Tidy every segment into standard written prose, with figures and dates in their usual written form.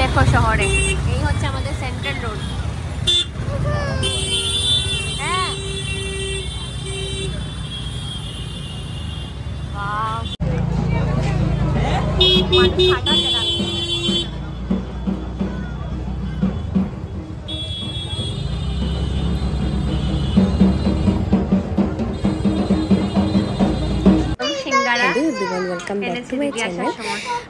দেখো শহরে এই হচ্ছে আমাদের সেন্ট্রাল রোড। হ্যাঁ welcome back to my channel.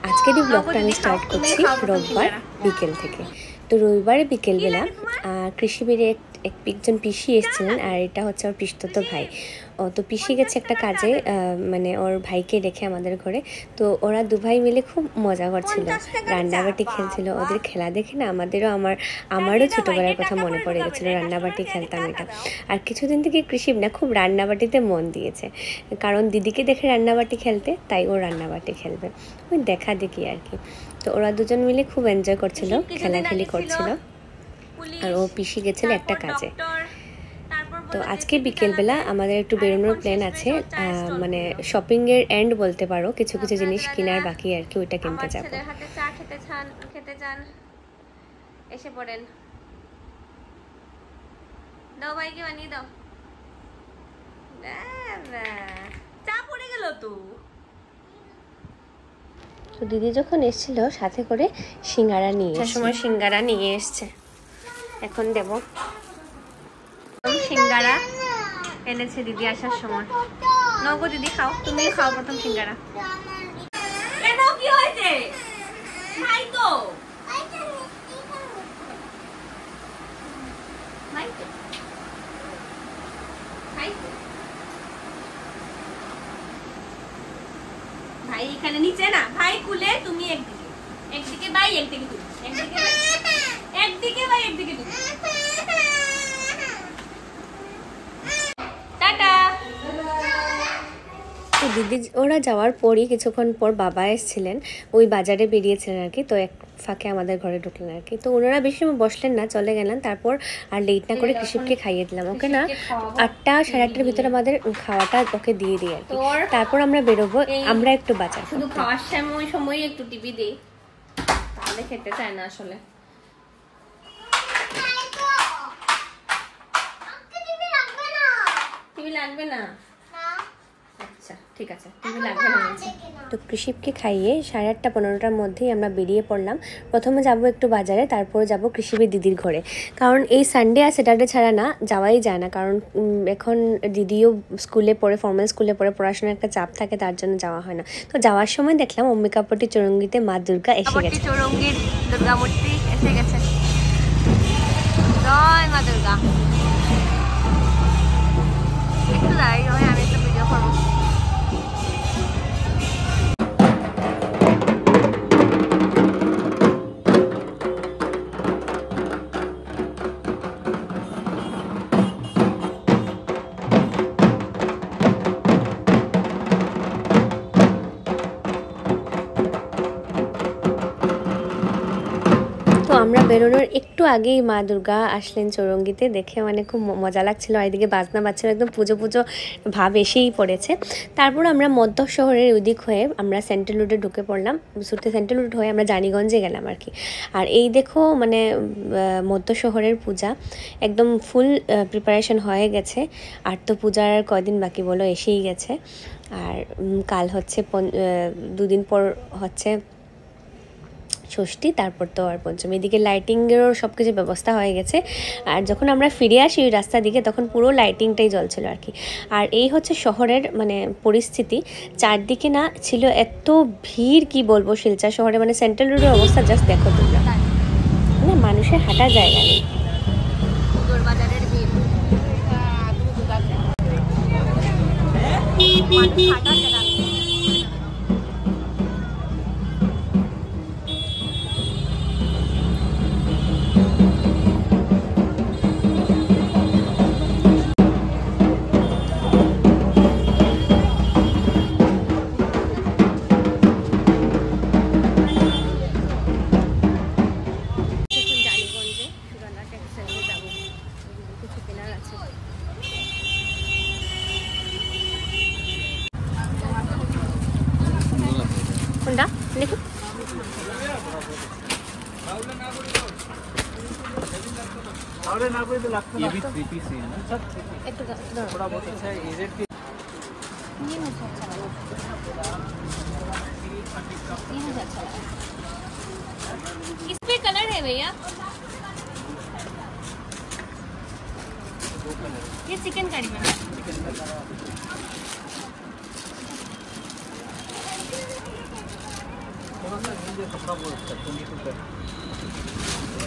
আজকের এই ব্লগটা আমি স্টার্ট করছি রোববার বিকেল থেকে। তো রবিবারে বিকেলবেলা কৃষিবিরে একজন পিসি এসেছিলেন, আর এটা হচ্ছে ওর পিসতুতো ভাই। তো পিসি গেছে একটা কাজে, মানে ওর ভাইকে রেখে আমাদের ঘরে। তো ওরা দু ভাই মিলে খুব মজা করছিল, রান্নাবাটি খেলছিল। ওদের খেলা দেখে না আমারও ছোটোবেলার কথা মনে পড়ে গেছিলো, রান্নাবাটি খেলতাম এটা। আর কিছুদিন থেকে কৃষি না খুব রান্নাবাটিতে মন দিয়েছে, কারণ দিদিকে দেখে রান্নাবাটি খেলতে, তাই ও রান্নাবাটি খেলবে, ওই দেখা দেখি আর কি। তো ওরা দুজন মিলে খুব এনজয় করছিল, খেলাখেলি করছিল, আর ও পিসি গেছিল একটা কাজে। তো আজকে বিকেলবেলা আমাদের একটু বেরোনোর প্ল্যান আছে, মানে শপিংয়ের এন্ড বলতে পারো, কিছু কিছু জিনিস কেনার বাকি আর কি, ওইটা কিনতে যাবো। চা খেতে চান এসে পড়েন। দাও ভাইকে বানিয়ে দাও। চা পড়ে গেল তো। তো দিদি যখন এসেছিল সাথে করে সিঙ্গারা নিয়ে, সময় সিঙ্গারা নিয়ে এসছে, এখন দেব। সিঙ্গারা এনেছে দিদি আসার সময়। নগো দিদি খাও, তুমি খাও প্রথম সিঙ্গারা। কেন কি হয়েছে? খাই তো ভাই এখানে নিচে না, ভাই কুলে, তুমি একদিকে ভাই একদিকে তুমি, একদিকে ভাই একদিকে তুমি। টাটা। তো দিদি ওরা যাওয়ার পরই কিছুক্ষণ পর বাবা এসেছিলেন, ওই বাজারে বেরিয়েছিলেন আর কি। তো এক ফাঁকে আমাদের ঘরে ঢুকলেন আর কি। তো ওনারা বেশি সময় বসলেন না, চলে গেলেন। তারপর আর লেট না করে কৃষিপকে খাইয়ে দিলাম। ওকে না 8টা সাড়ে 8টার ভিতরে আমাদের খাওয়াটা ওকে দিয়ে দিই আর কি। তারপর আমরা বেরোবো, আমরা একটু বাজার। শুধু খাওয়ার সময় একটু টিভি দিই, তাহলে খেতে চায় না আসলে। টিভি লাগবে না? আচ্ছা ঠিক আছে, টিভি লাগবে না। তো কৃষিপকে খাইয়ে 8:30 15টার মধ্যেই আমরা বেরিয়ে পড়লাম। প্রথমে যাব একটু বাজারে, তারপর যাব কৃষিবির দিদির ঘরে, কারণ এই সানডে আর স্যাটারডে ছাড়া না যাওয়াই যায় না, কারণ এখন দিদিও স্কুলে পড়ে, ফর্মাল স্কুলে পড়ে, পড়াশোনার একটা চাপ থাকে, তার জন্য যাওয়া হয় না। তো যাওয়ার সময় দেখলাম অম্বিকাপট্টি চৌরঙ্গিতে মা দুর্গা এসে গেছে। চৌরঙ্গির দুর্গা মূর্তি এসে গেছে। জয় মা দুর্গা। একটু দাঁড়িয়ে হয়, আমি একটা ভিডিও করবো। তো আমরা বেরোনোর একটু আগেই মা দুর্গা আসলেন চৌরঙ্গিতে, দেখে মানে খুব মজা লাগছিল। আর এদিকে বাজনা বাজছিল, একদম পুজো পুজো ভাব এসেই পড়েছে। তারপর আমরা মধ্য শহরের ওদিক হয়ে আমরা সেন্ট্রাল রোডে ঢুকে পড়লাম। সুরতে সেন্ট্রাল রোড হয়ে আমরা জানিগঞ্জে গেলাম আর কি। আর এই দেখো মানে মধ্য শহরের পূজা একদম ফুল প্রিপারেশন হয়ে গেছে। আর তো পূজার কয়দিন বাকি বলো, এসেই গেছে। আর কাল হচ্ছে 2 দিন পর হচ্ছে ষষ্ঠী, তারপর তো আর পঞ্চমী। এদিকে লাইটিংয়েরও সব কিছু ব্যবস্থা হয়ে গেছে। আর যখন আমরা ফিরে আসি ওই রাস্তার দিকে, তখন পুরো লাইটিংটাই জ্বলছিল আর কি। আর এই হচ্ছে শহরের মানে পরিস্থিতি, চারদিকে না ছিল এত ভিড়, কি বলবো শিলচর শহরে, মানে সেন্ট্রাল রোডের অবস্থা জাস্ট দেখো তোমরা, মানে মানুষের হাঁটার জায়গা নেই। বাজারের ভিড়, হাঁটার জায়গা। দেখো ये भी 3 पीस ही है ना सर, थोड़ा बहुत अच्छा है। ये रेट ये मुझे अच्छा लगा, ये मुझे अच्छा लगा। इस पे कलर है भैया, ये चिकन करी में थोड़ा सा ये कपड़ा बहुत अच्छा है,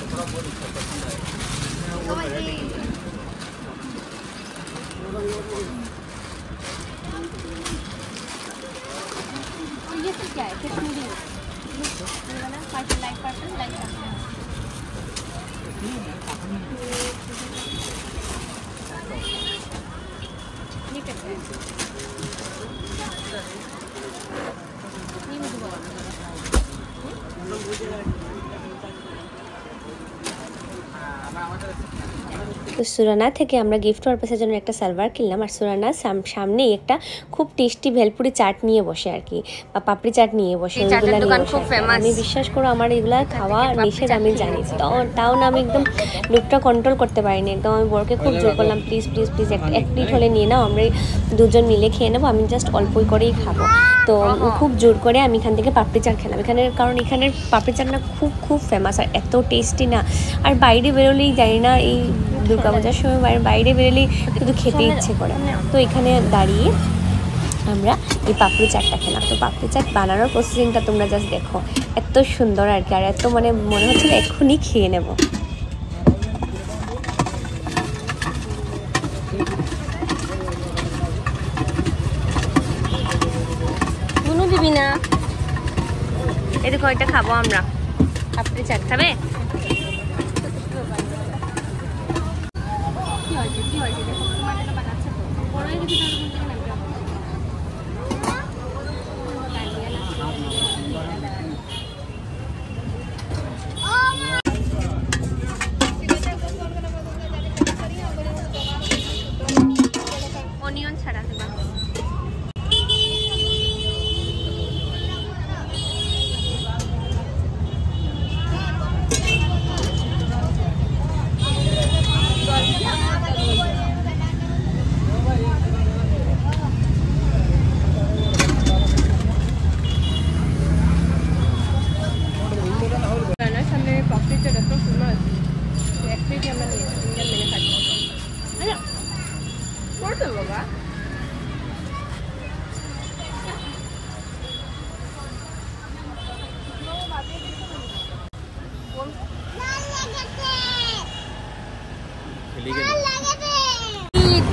कपड़ा बहुत अच्छा पसंद आया। ये सब क्या है? कश्मीरी ये वाला पर्पल, लाइट पर्पल, लाइट ये कैसा है? ये मुझे बहुत अच्छा लगा। তো সুরানা থেকে আমরা গিফট পারপাসের জন্য একটা সালোয়ার কিনলাম। আর সুরানা সামনেই একটা খুব টেস্টি ভেলপুরি চাট নিয়ে বসে আর কি, বা পাপড়ি চাট নিয়ে বসে। আমি বিশ্বাস করো আমার এগুলা খাওয়া নিষেধ আমি জানি, তাও না আমি একদম লুকটা কন্ট্রোল করতে পারিনি। একদম আমি বরকে খুব জোর করলাম, প্লিজ প্লিজ প্লিজ এক প্লেট হলে নিয়ে নাও, আমরা দুজন মিলে খেয়ে নেবো, আমি জাস্ট অল্পই করেই খাবো। তো খুব জোর করে আমি এখান থেকে পাপড়ি চাট খেলাম এখানের, কারণ এখানের পাপড়ি চাট না খুব খুব ফেমাস আর এত টেস্টি না। আর বাইরে বেরোলেই জানি না এই দুর্গাপূজার সময় বাইরে বেরোলেই শুধু খেতে ইচ্ছে করে। তো এখানে দাঁড়িয়ে আমরা এই পাপড়ি চাটটা খেলাম। তো পাপড়ি চাট বানানোর প্রসেসিংটা তোমরা জাস্ট দেখো, এত সুন্দর আর কি, আর এত মানে মনে হচ্ছিল এক্ষুনি খেয়ে নেব। কোনো দিবি না, এদিকে ওইটা খাবো আমরা। পাপড়ি চাট খাবে? কি হয়েছে কি হয়েছে দেখো, তোমার এটা বানাচ্ছে তো বড়ই দেখি তার কোন থেকে নামবে। অনিয়ন ছাড়া দেবা।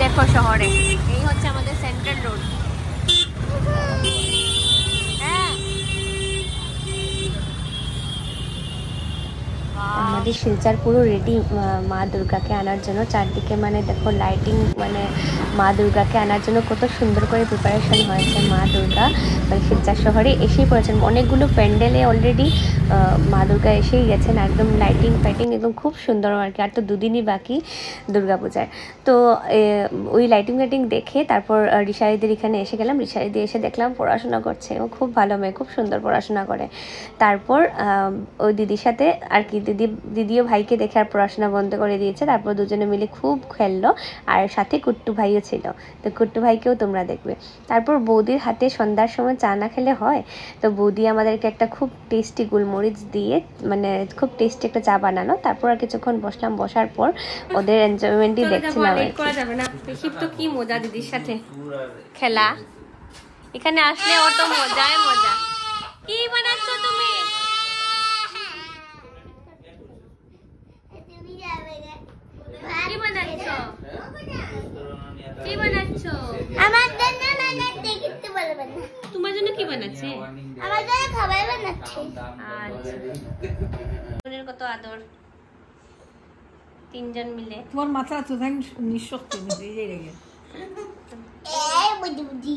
দেখো শহরে এই হচ্ছে আমাদের সেন্ট্রাল রোড। আমাদের শিলচর পুরো রেডি মা দুর্গাকে আনার জন্য। চারদিকে মানে দেখো লাইটিং, মানে মা দুর্গাকে আনার জন্য কত সুন্দর করে প্রিপারেশন হয়েছে। মা দুর্গা মানে শিলচর শহরে এসেই পড়েছেন, অনেকগুলো প্যান্ডেলে অলরেডি মা দুর্গা এসেই গেছেন, একদম লাইটিং ফাইটিং একদম খুব সুন্দর আর কি। আর তো দুদিনই বাকি দুর্গাপূজায়। তো ওই লাইটিং ফাইটিং দেখে তারপর ঋষারিদের এখানে এসে গেলাম। ঋষারিদি এসে দেখলাম পড়াশোনা করছে, ও খুব ভালো মেয়ে, খুব সুন্দর পড়াশোনা করে। তারপর ওই দিদির সাথে আর কি দিদিও ভাইকে দেখে আর পড়াশোনা বন্ধ করে দিয়েছে। তারপর দুজনে মিলে খুব খেললো, আর সাথে কুট্টু ভাইও ছিল, তো কুট্টু ভাইকেও তোমরা দেখবে। তারপর বৌদির হাতে সন্ধ্যার সময় চা না খেলে হয়, তো বৌদি আমাদেরকে একটা খুব টেস্টি গোলমরিচ দিয়ে মানে খুব টেস্টি একটা চা বানালো। তারপর আর কিছুক্ষণ বসলাম, বসার পর ওদের এনজয়মেন্টই দেখছিলাম। করা যাবে না, তো কি মজা দিদির সাথে খেলা, এখানে আসলে অত মজাই মজা। কি বানাচ্ছ তুমি? কি বানাচ্ছ? কি বানাচ্ছ? আমার জন্য বানাতে কিছু বলবে না। তোমার জন্য কি বানাচ্ছে? আমার জন্য খাবার বানাচ্ছে। আচ্ছা, বোনের কত আদর, তিনজন মিলে। তোমার মাথা তো নিঃশক্ত নিজেই রেগে। এই বুদ্ধি বুদ্ধি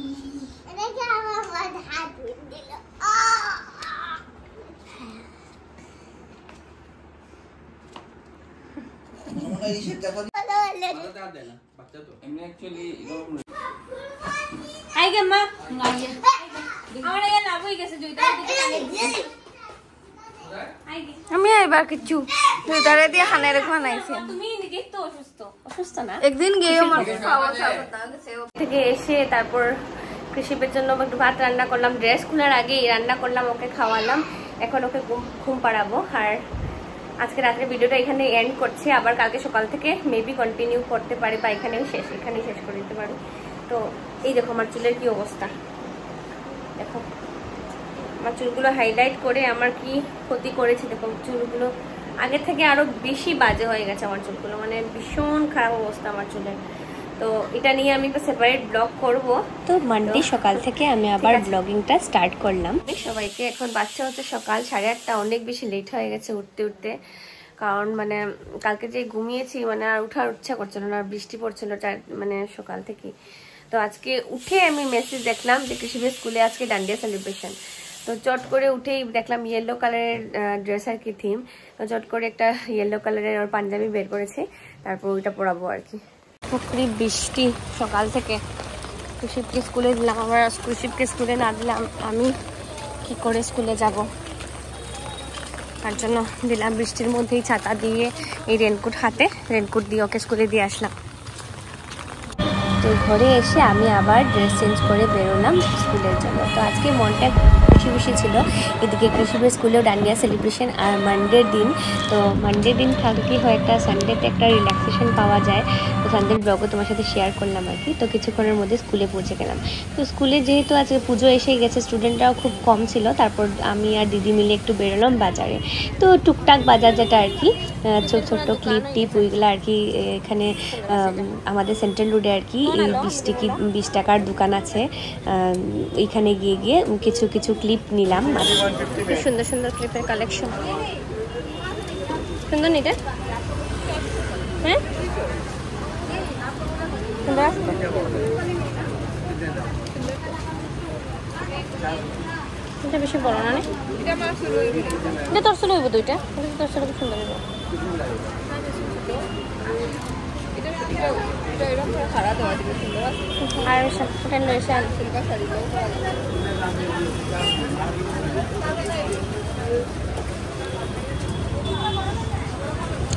এটা আমার মাথা হাত দিল। আইগে মা, আইগে আমার এই লাভ হয়ে গেছে জুইটা আমি এবার কিছু দুইটারে দিয়ে খানের খানাইছে তুমি নিজে তো অসুস্থ না একদিন গিয়ে আমার থেকে এসে তারপর কৃষিপের জন্য একটু ভাত রান্না করলাম, ড্রেস খোলার আগেই রান্না করলাম, ওকে খাওয়ালাম, এখন ওকে ঘুম পাড়াবো। আর আজকে রাত্রে ভিডিওটা এখানে এন্ড করছি, আবার কালকে সকাল থেকে মেবি কন্টিনিউ করতে পারি বা এখানেই শেষ করে দিতে পারি। তো এই দেখো আমার চুলের কি অবস্থা, দেখো আমার চুলগুলো হাইলাইট করে আমার কি ক্ষতি করেছে। দেখো চুলগুলো আগে থেকে আরো বেশি বাজে হয়ে গেছে আমার চুলগুলো, মানে ভীষণ খারাপ অবস্থা আমার চুলের। তো এটা নিয়ে আমি একটা সেপারেট ব্লগ করব। তো মানডে সকাল থেকে আমি আবার ব্লগিংটা স্টার্ট করলাম। সবাইকে এখন বাচ্চা হচ্ছে সকাল 8:30, অনেক বেশি লেট হয়ে গেছে উঠতে, কারণ মানে কালকে যে ঘুমিয়েছি মানে আর উঠার ইচ্ছা করছিল না, বৃষ্টি পড়ছিল মানে সকাল থেকে। তো আজকে উঠে আমি মেসেজ দেখলাম যে কৃষিবের স্কুলে আজকে ডান্ডিয়া সেলিব্রেশন। তো চট করে উঠেই দেখলাম ইয়েলো কালারের ড্রেস আর কি থিম, তো চট করে একটা ইয়েলো কালারের ওর পাঞ্জাবি বের করেছি, তারপর ওইটা পরাবো আর কি। পুকুরি বৃষ্টি সকাল থেকে, কৃষিবকে স্কুলে দিলাম, আবার কৃষিবকে স্কুলে না দিলাম আমি কি করে স্কুলে যাব, তার জন্য দিলাম বৃষ্টির মধ্যেই ছাতা দিয়ে, এই রেনকোট হাতে, রেনকোট দিয়ে ওকে স্কুলে দিয়ে আসলাম। তো ঘরে এসে আমি আবার ড্রেস চেঞ্জ করে বেরোলাম স্কুলের জন্য। তো আজকে মনটা খুশি ছিল, এদিকে কৃষিবের স্কুলেও ডান্ডিয়া সেলিব্রেশন আর মানডের দিন। তো মানডের দিন কি হয়, একটা সানডেতে একটা রিল্যাক্সেশন পাওয়া যায়। তো সানডের ব্লগও তোমার সাথে শেয়ার করলাম আর কি। তো কিছুক্ষণের মধ্যে স্কুলে পৌঁছে গেলাম। তো স্কুলে যেহেতু আজকে পুজো এসে গেছে, স্টুডেন্টরাও খুব কম ছিল, তারপর আমি আর দিদি মিলে একটু বেরোলাম বাজারে। তো টুকটাক বাজার যেটা আর কি, ছোট্ট ক্লিপ টিপ ওইগুলো আর কি। এখানে আমাদের সেন্ট্রাল রোডে আর কি 20 টাকার দোকান আছে, এইখানে গিয়ে কিছু ক্লিপ নিলাম। সুন্দর সুন্দর ক্লিপের কালেকশন, সুন্দর নিতে, হ্যাঁ এটা বেশি বড় না, এটা তোর ছিল হইব, দুইটা তোর ছিল খুব সুন্দর হইব। আর ফ্রেন্ড রয়েছে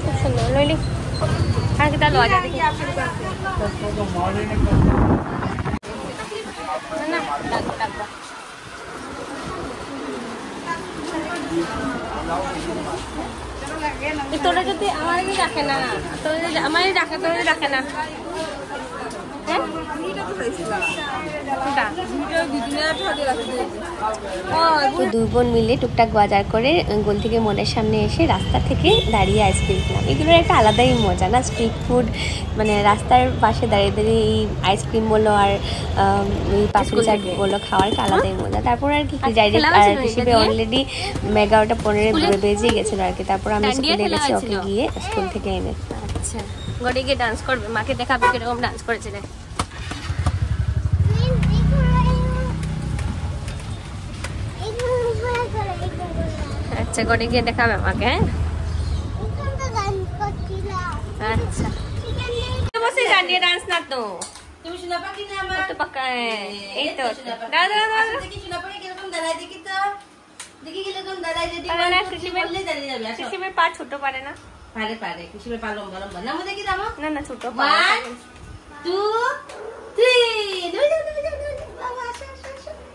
খুব সুন্দর লইলি। আর কি তাহলে তোরা যদি আমার রাখে না, আমার রাখে, তোরা রাখে না, দুই বোন মিলে টুকটাক বাজার করে গোল থেকে মনের সামনে এসে রাস্তা থেকে দাঁড়িয়ে আইসক্রিম খেলাম। এগুলোর একটা আলাদাই মজা না, স্ট্রিট ফুড, মানে রাস্তার পাশে দাঁড়িয়ে দাঁড়িয়ে এই আইসক্রিম বলো আর এই পাপড়ি চাট বলো খাওয়ার একটা আলাদাই মজা। তারপর আর কি ডাইরেক্ট আর হিসেবে অলরেডি 11:15 বেজে গেছিলো আর কি। তারপর আমি স্কুলে গেছি, ওকে গিয়ে স্কুল থেকে এনে। আচ্ছা, গড়ে গিয়ে ডান্স করবে, মাকে দেখাবে কিরকম ডান্স করেছিলে। আচ্ছা, গড়ে গিয়ে দেখাবে আমাকে, হ্যাঁ আচ্ছা। বসে জানিয়ে ডান্স না তো তুমি শুনা পাকি না আমার তো পাকা এই তো দাদা দেখি শুনা পাকি কিরকম দাঁড়ায়, দেখি তো দেখি কিরকম দাঁড়ায়, যদি বলে বললে দাঁড়িয়ে যাবে। কৃষিমের পা ছোট পারে না, পারে কৃষিমের পা লম্বা লম্বা না, দেখি দাও না ছোট পা। 1 2 3 দুই বাবা আসো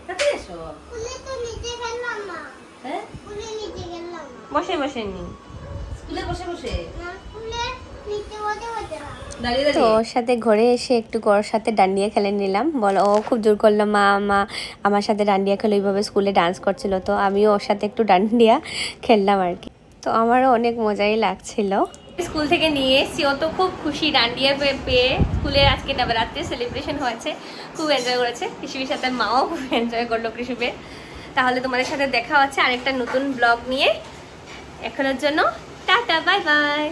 তাতে এসো, স্কুলে তো নিচে গেলাম না, হ্যাঁ স্কুলে নিচে গেলাম বসে নি, স্কুলে বসে না, স্কুলে নিচে বসে তো ওর সাথে ঘরে এসে একটু ওর সাথে ডান্ডিয়া খেলে নিলাম। বলো, ও খুব জোর করলো মা আমার সাথে ডান্ডিয়া খেলো, এইভাবে স্কুলে ডান্স করছিল। তো আমিও ওর সাথে একটু ডান্ডিয়া খেললাম আর কি। তো আমারও অনেক মজাই লাগছিল। স্কুল থেকে নিয়ে এসেছি, ও তো খুব খুশি ডান্ডিয়া পেয়ে। স্কুলে আজকে নবরাত্রি সেলিব্রেশন হয়েছে, খুব এনজয় করেছে। কৃষিবের সাথে মাও খুব এনজয় করলো কৃষিবের। তাহলে তোমাদের সাথে দেখা হচ্ছে আরেকটা নতুন ব্লগ নিয়ে। এখনের জন্য টাটা, বাই বাই।